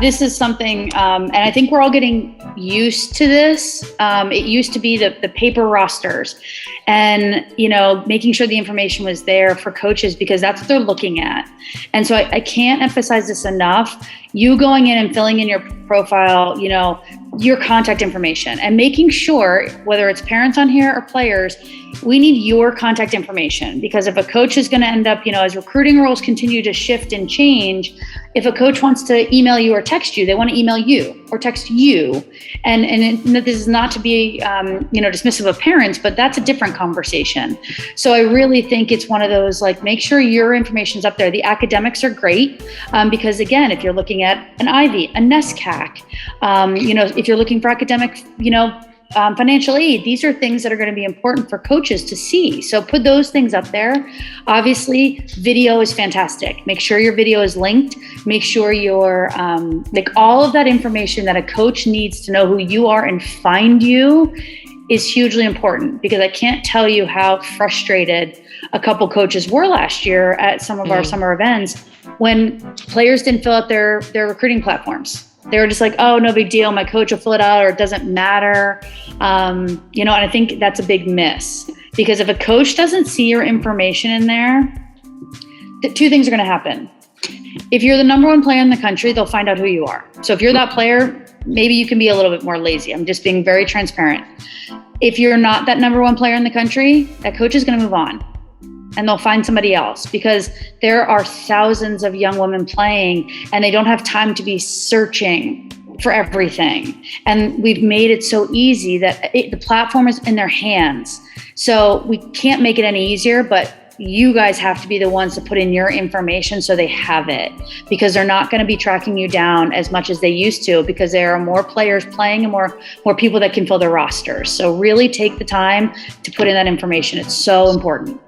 This is something, and I think we're all getting used to this. It used to be the paper rosters and, making sure the information was there for coaches because that's what they're looking at. And so I can't emphasize this enough. You going in and filling in your profile, your contact information and making sure, whether it's parents on here or players, we need your contact information, because if a coach is going to end up, as recruiting roles continue to shift and change, if a coach wants to email you or text you, they want to email you or text you. And this is not to be, dismissive of parents, but that's a different conversation. So I really think it's one of those, make sure your information's up there. The academics are great because, again, if you're looking at an Ivy, a NESCAC, if you're looking for academic, financial aid, these are things that are going to be important for coaches to see. So put those things up there. Obviously, video is fantastic. Make sure your video is linked. Make sure you're all of that information that a coach needs to know who you are and find you is hugely important, because I can't tell you how frustrated a couple coaches were last year at some of our summer events when players didn't fill out their recruiting platforms. They were just like, oh, no big deal. My coach will fill it out, or it doesn't matter. And I think that's a big miss, because if a coach doesn't see your information in there, two things are going to happen. If you're the number one player in the country, they'll find out who you are. So if you're that player, maybe you can be a little bit more lazy. I'm just being very transparent. If you're not that number one player in the country, that coach is going to move on. And they'll find somebody else, because there are thousands of young women playing and they don't have time to be searching for everything. And we've made it so easy that the platform is in their hands. So we can't make it any easier, but you guys have to be the ones to put in your information so they have it, because they're not going to be tracking you down as much as they used to, because there are more players playing and more people that can fill their rosters. So really take the time to put in that information. It's so important.